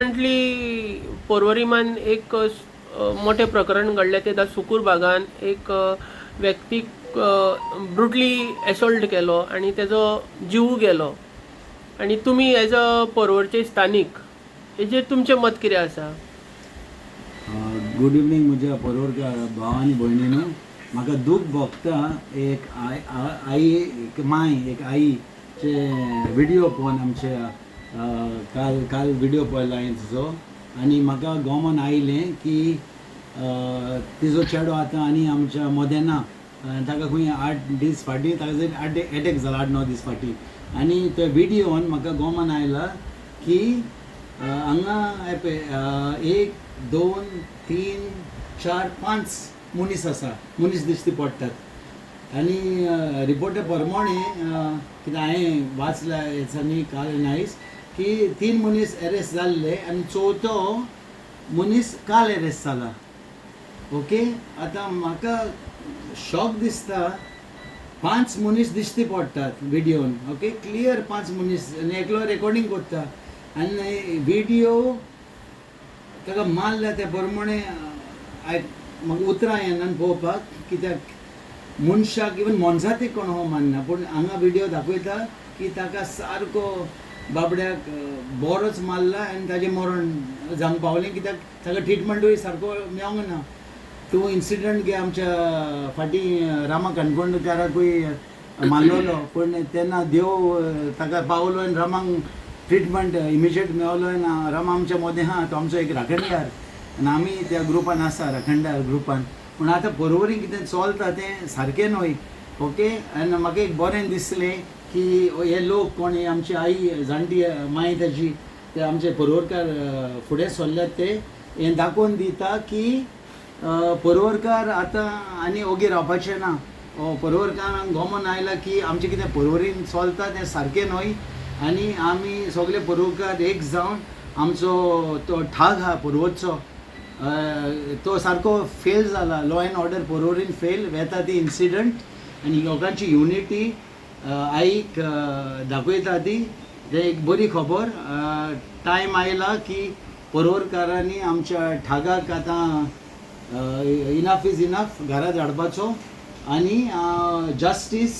Recently पोरवरीमान एक मोठे प्रकरण घडले ते सुकूर भागान एक व्यक्तीक ब्रुटली एसॉल्ट केलो आणि तेजो जीव गेलो आणि तुम्ही एज अ पोरवरचे स्थानिक हेजेर तुमचें मत कितें आसा? गुड इवनिंग म्हज्या पोरवोरकार भाव आनी भयणीनो. म्हाका दूख भोगता एक आई एक माय एक आईचे व्हिडिओ पळोवन आमचे काल व्हिडिओ पळयलो हांवें तिजो आनी म्हाका गोमोन आयलें की तिजो चेडो आतां आनी आमच्या मोदेना ताका खंय 8 दीस फाटीं ताका एटॅक जाला 8-9 दीस फाटीं आनी त्या व्हिडिओन म्हाका गोमोन आयला की हांगा 1 2 3 4 5 मनीस दिश्टी पडटात आनी रिपोर्टा प्रमाणे कितें हांवें वाचला हेच्यानी काल नायस की 3 मनीस अरेस्ट जाल्ले आनी चवथो मनीस काल अरेस्ट जाला. ओके, आतां म्हाका शॉक दिसता 5 मनीस दिश्टी पडटात व्हिडिओन. ओके, क्लियर 5 मनीस आनी एकलो रेकॉर्डिंग करता आनी व्हिडिओ ताका मारला त्या प्रमाणे म्हाका उतरां येना पळोवपाक कित्याक मनशाक इवन मोनजातीक कोण हो मानना पूण हांगा व्हिडिओ दाखयता की ताका सारको बाबड्याक बरोच मारला आनी ताजें मरण जावंक पावलें कित्याक ताका ट्रिटमेंटूय सारको मेळोंक ना. तूं इन्सिडंट घे आमच्या फाटीं रामा काणकोणकाराकूय मारलोलो पूण तेन्ना देव ताका पावलो आनी रामाक ट्रिटमेंट इमिजिएट मेळलो आनी रामा आमच्या मदें आहा तो आमचो एक राखणदार आनी आमी त्या ग्रुपान आसा राखणदार ग्रुपान. पूण आतां परवरी कितें चलता तें सारकें न्हय. ओके, आनी म्हाका एक बरें दिसलें की हे लोक कोण आमची आई जाणटी माय ताची ते आमचे परवरकार फुडें सरल्यात ते हें दाखोवन दिता की परवरकार आतां आनी ओगी रावपाचें ना. परवरकारांक गोमोन आयला की आमचें कितें परवरीन चलता तें सारकें न्हय आनी आमी सगळे परवरकार एक जावन आमचो तो ठाग आहा परवरचो तो सारको फेल जाला. लॉ एंड ऑर्डर परवरीन फेल वेता ती इन्सिडंट आनी लोकांची युनिटी आईक दाखयता ती ते एक बरी खबर. टायम आयला की परवरकारांनी आमच्या ठागाक आतां इनफ इज इनफ घरा धाडपाचो आनी जस्टीस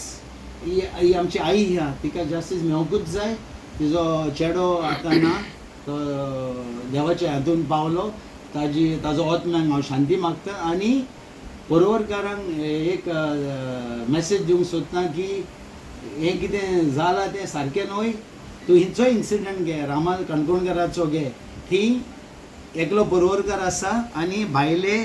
ही आमची आई ह्या तिका जस्टीस मेळोंकूच जाय. तिजो चेडो आतां ना तो देवाच्या हातून पावलो. ताजो आत्म्याक हांव शांती मागता आनी परवरकारांक एक मॅसेज दिवंक सोदता की हें कितें जालां तें सारकें न्हय. तूं हिंचो इन्सिडंट घे रामा काणकोणकाराचो घे. थंय एकलो परवरकार आसा आनी भायले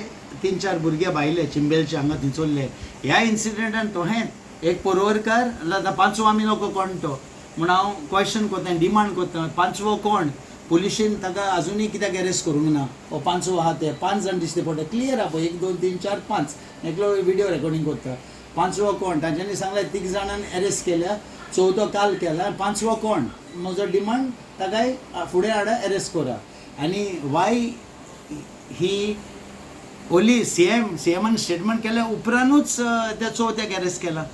3-4 भुरगे भायले चिंबेलचे हांगा थंयचोल्ले. ह्या इन्सिडंटान तोहेंच एक परवरकार आतां 5वो आमी नको कोण तो म्हूण हांव क्वेश्चन कोत्ता डिमांड कोत्ता 5वो कोण पुलिशेन ताका आजुनूय कित्याक अरेस्ट करूंक ना. हो 5वो आहा ते 5 जाण दिश्टी पडटा क्लियर आहा पळय 1 2 3 4 5 एकलो व्हिडिओ रेकॉर्डिंग करता. 5वो कोण तांच्यांनी सांगलें 3 जाणांनी अरेस्ट केल्या 4थो काल केला 5वो कोण म्हजो डिमांड ताकाय फुडें हाडा अरेस्ट करा. आनी वाय ही ओली सीएमान स्टेटमेंट केल्या उपरांतूच त्या 4थ्याक अरेस्ट केला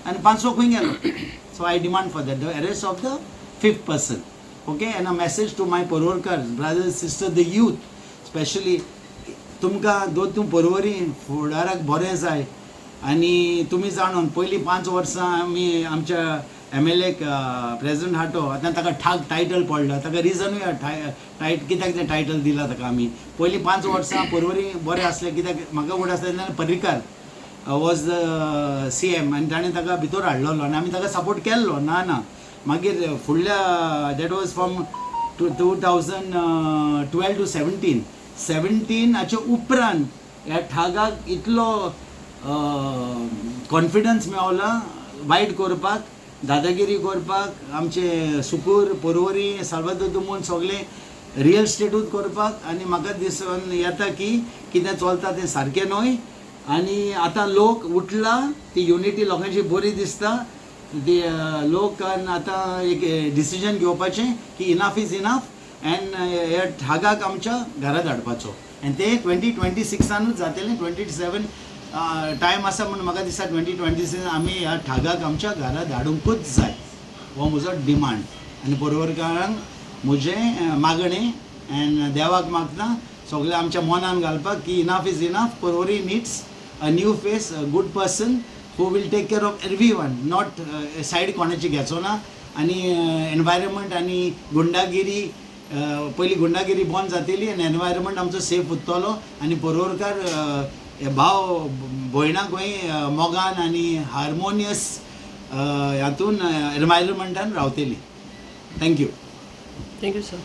आनी 5वो खंय गेलो. So I demand for that the arrest of the 5th person. Okay, and a message to my परवरकार brothers sister the youth specially तुमकां दोन तूं परवरी फुडाराक बरें जाय आनी तुमी जाणून पयलीं 5 वर्सां आमी आमच्या MLAक प्रेजिडेंट हाटो आतां ताका ठाक टायटल पडला ताका रिजनूय कित्याक तें टायटल दिलां ताका आमी. पयलीं 5 वर्सां परवरी बरें आसलें कित्याक म्हाका फुडें आसलें तेन्ना पर्रीकार वॉज द CM आनी ताणें ताका भितर हाडलेलो आनी आमी ताका सपोर्ट केल्लो ना. मागीर फुडल्या दॅट वॉज फ्रॉम 2012 to 17 हाचे उपरांत ह्या ठागाक इतलो कॉन्फिडन्स मेळला वायट करपाक दादागिरी करपाक आमचे सुकूर परवरी साल्वादोर दुमोन सगळे रियल स्टेटूच करपाक आनी म्हाका दिसून येता की कितें चलता तें सारकें न्हय. आनी आतां लोक उठला ती युनिटी लोकांची बरी दिसता. लोकांन आतां एक डिसिजन घेवपाचें की इनफ इज इनफ एंड ह्या ठागाक आमच्या घरा धाडपाचो आनी तें 2026 जातलें. 27 टायम आसा म्हूण म्हाका दिसता 2026 आमी ह्या ठागाक आमच्या घरा धाडूंकूच जाय हो म्हजो डिमांड. आनी परवरकारांक म्हजें मागणें अँड देवाक मागता सगळें आमच्या मनान घालपाक की enough is enough. Porvorim needs a new face, a good person who will take care of everyone, not side कोणाची घेवचो ना. आनी एनवायरमेंट आनी गुंडागिरी, पयलीं गुंडागिरी बंद जातली आनी एनवायरमेंट आमचो सेफ उरतलो आनी पर्वरकार भाव भयणाकूय मोगान आनी हार्मोनियस हातून एनवायरमेंटान रावतली. थँक्यू. Thank you sir.